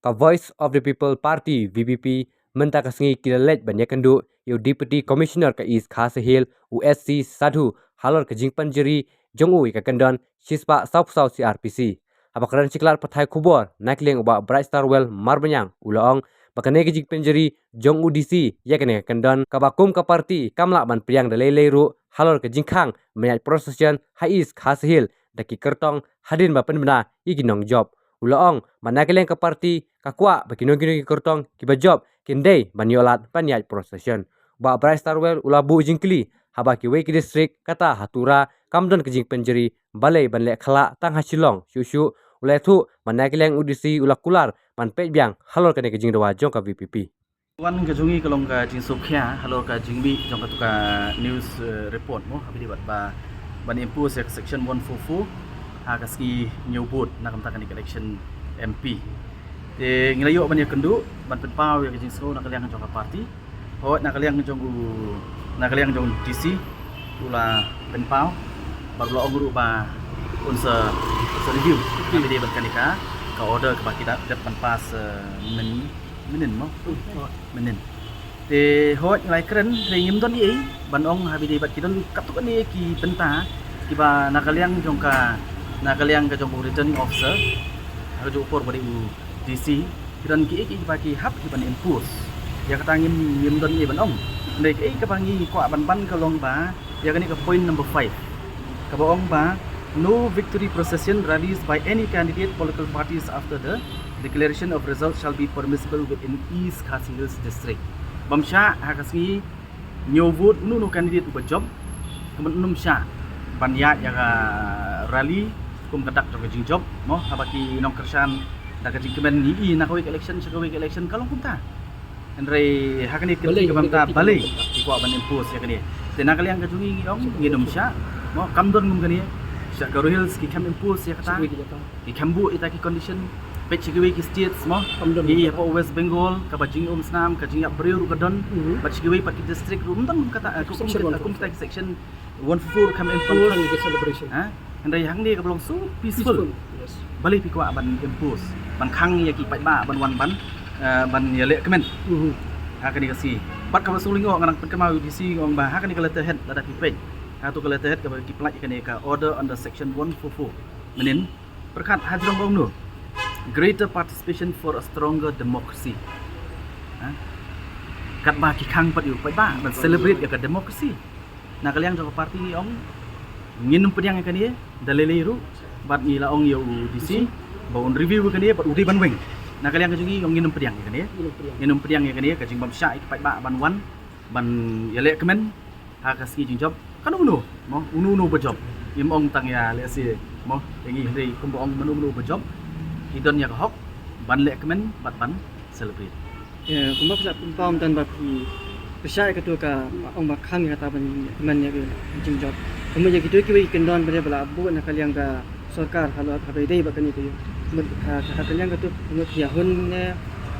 ka Voice of the People Party VPP menta ka sngi kilalet banya kandu yu Deputy Commissioner ka East Khasahil USC Sadhu halor ka jingpan jeri jongu ka kandon Shispa South CRPC abakaran ciklar pathai khubor nakleng ba Bright Star Well marbanyang ulaong bakane ka jingpan jeri jongu DC yakane kandon ka bakum ka party kamla ban priang dalai ru halor ka jingkhang mayat procession ha East Khasahil daki kertong hadin ba penbena iginong job ulaong manakeleng ka party kakwa bakino-kino ki kertong ki job kindai banyolat panyat procession ba Bright Star Well ulabu jingkli haba ki weki district kata hatura kamdon ke jing penjeri balai banle khala tang hasilong syusyu ulai thu manakeleng udisi ulakular man pebyang halor kane ke jing dawa jong ka VPP wan ka jungi kalong ka jing sokya halo ka jingbi jong ka tuka news report mo habili bat ba ban impu section 144 ha kaski nyobut na kamta kan election MP te ngilayo ban ya kendu ban penpau ya jing so na kaliang jong ka party ho na kaliang jong DC ula penpau bar lo guru ba unsa review habili bat kanika ka order ka bakida depan pas menen mo menen te hot ngai kren re ngim don ei ban ong habidi bat kidon katuk ani ki benta ki ba nakaliang jong ka jong returning officer ha jo por bari u DC kidon ki ba ki hap ki ban impose ya kata ngim don ei ban ong nei ki ka bangi kwa ban ka long ba ya kani ka point number 5 ka ba ong ba no victory procession rallies by any candidate political parties after the declaration of results shall be permissible within East Khasahil district. Bamsha hakasngi nyovut nu candidate uba job kemen num sha banyat ya rally kum kadak to jing job mo habaki nong kersan da ka jing kemen ni na kawik election kalong kumta. Andre hakani ke bamta balai ko ban impose ya kani. Tena kaliang ka jungi ong nginum sha mo kamdon ngum kani sha garuhils ki kam impose ya kata ki kambu ita ki condition Pechigwe ki states mo di apa West Bengal ka bajing Snam ka jing April ka don Pechigwe pati district room don kata akum section 14 kam impose celebration ha andai hang ni ka belum so peaceful balik pi kwa ban impose ban khang ya ki pai ba ban wan ban ya le kemen ha ka ni ka si bat ka suling ngong nang ka mau DC ngong ba ha ka ni ka letterhead lada pi page ha tu ka letterhead ka ki plak ka ni ka order under section 144 menin perkat hajrong ngong nu greater participation for a stronger democracy. Kat ba ki khang pat yu pai ba ban celebrate ya ka democracy. Na kaliang jong party ni ong nginum pediang ka ni dalele ru bat ni la ong yu DC ba on review ka ni bat udi ban wing. Na kaliang ka jungi ong nginum pediang ka ni. Nginum pediang ka ni ka jing bam sha pai ba ban wan ban ya le kemen ha ka ski jing job kan unu mo unu ba job. Im ong tang ya le si mo tengi dei kum ong menu ba job. Idon ya hok ban le kemen bat ban celebrate ya kumba pula pam dan baki pesai ka tu ka ong ba khang kata ban man ya jing job kumba ya gitu ki kendon bale bala bu na kaliang ka sarkar halo ka be dei ba kani tu ka kaliang ka tu ngut ya hun ne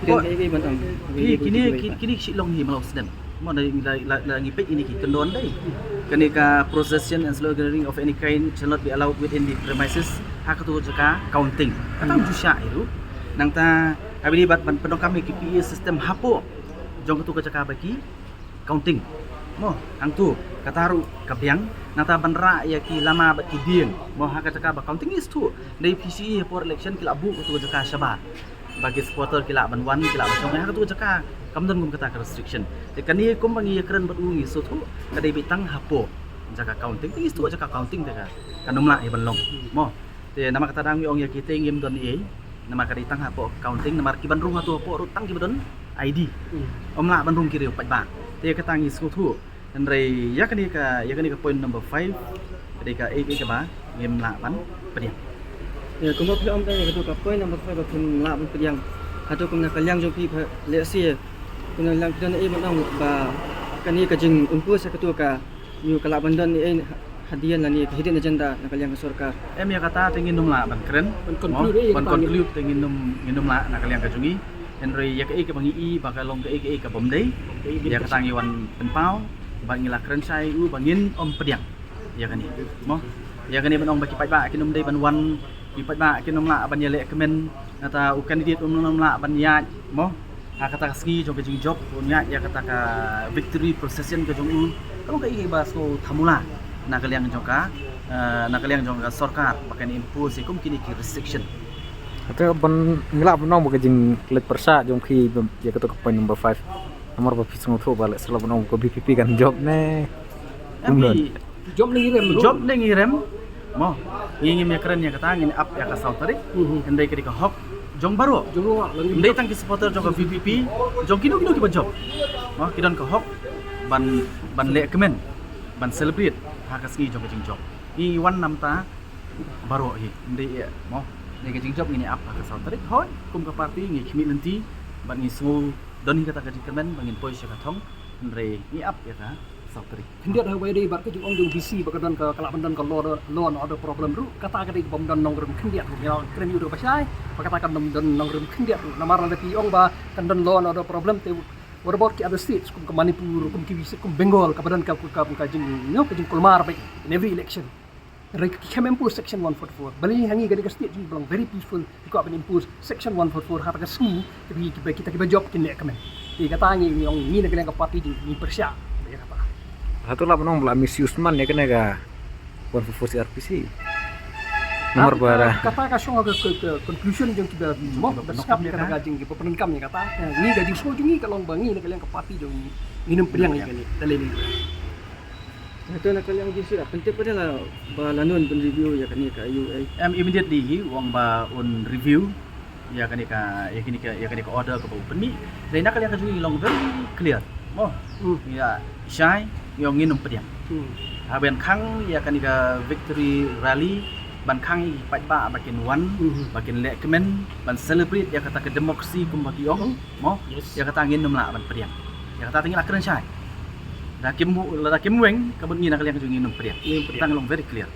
den ai ban ong kini si long hi malau sedem mo la ngi pek ini ki kendon dei kani ka procession and sloganeering of any kind shall not be allowed within the premises hak tu jaka counting katang jusya itu nang ta habili bat ban penong kami KPI system hapo jong tu jaka baki counting mo ang tu kataru kabyang nang ta banra ya ki lama bat ki dien mo hak jaka ba counting is tu dai PCE for election kila bu tu jaka syaba bagi supporter kila ban wan kila ba jong hak tu jaka kamdon gum kata restriction de kani kum bangi keren bat ungi so tu kadai bitang hapo jaka counting is tu jaka counting daga kanumla i ban long mo te nama kata dang ong ya kita ngim don e nama kadi tang hapo counting nama ki bandrung atu hapo ru tang ki badon ID omla bandrung ki riu pai ba te kata ngi sku thu dan rei ya kani ka point number 5 kadi ka ka ba ngim la ban pediang ya kumba pula om dan ya ka point number 5 ba kun la ban pediang atau kum na kaliang jong pi le si kun lang dan e ban ong ba kani ka jing umpu sa ka tu ka yu kala bandan e hadian lani hidden agenda na kaliang sarkar em ya kata tingin num la ban keren ban conclude tingin num la na kaliang ka jungi henry ya ka bangi i bakalong ka bom dei ya kata ngi wan penpau bangi la keren sai u bangin om pediang ya kani mo ya kani ban ong baki pai ba kinum dei ban wan ki pai ba kinum la ban ya le kemen kata candidate umum la banyak mo kata ski jong ke job punya ya kata ka victory procession ke jong kalau ka iba so thamula na kaliang jong ka sarkar pakai impose kum kini ki restriction Atau ban ngelap nong bukan jing let persa jong ki ya ketuk point number 5 nomor bapak pisang tu balik setelah nong ke BPP kan job ne tapi Job ni rem. job le ngirem mo ingin ya keren ya kata ngin up ya ka sautari ndai ke hok jong baru Jolo lagi ndai tang ki supporter jong ka VPP jong kino ki ba job mo kidon ka hok ban le kemen ban celebrate ha ka ski jong ka jing job i wan nam ta baru hi ndai mo ndai ka jing job ngini up ka sautari hoi kum ka party ngi khmi nanti ban ngi su don hi kata ka jing kemen bangin poi ka thong ndai ni up ya ka sautari Hendak dah wedi bar ke jong jong BC bakadan ke kalaban ke law and order problem ru kata ke bom dan nong rum kendiat ru ya kren yu do pasai katakan dom dan nong rum kendiat ru namar da pi ong ba kan dan law and order problem te what about ke other states kum ke Manipur kum ke BC kum Bengal kabadan ka jing no ke jing Kolmar baik in every election Rek kem impose section 144 bali hangi gadi ka state jing blang very peaceful ko aben impose section 144 hata ka sni kita ke job kin le kamen ti kata ngi ong ni na ka party jing ni persya ya kata satu lah nong belah misuse man ya kena ga buat fusi RPC nomor bara kata kasong ke conclusion jong kita mo berskap ni kata gajing ke penenkam ni kata ni gajing so jungi kalau bangi nak kalian ke parti jong minum periang ni kali dalil ni Itu nak kalian gisu lah. Penting pada lah balanun pun review ya kan ni ka UI. Immediately hi wang ba on review ya kani ka order ka open ni lain nak kalian ka jui long very clear mo ya shai yang nginum pediang ben khang ya kani ka victory rally ban khang pai ba bakin one bakin le kemen ban celebrate ya kata ke demokrasi kum bagi ong mo ya kata nginum la ban pediang ya kata tinggal keren shai da kim weng kabun ngina kalian ka jui nginum pediang tang long very clear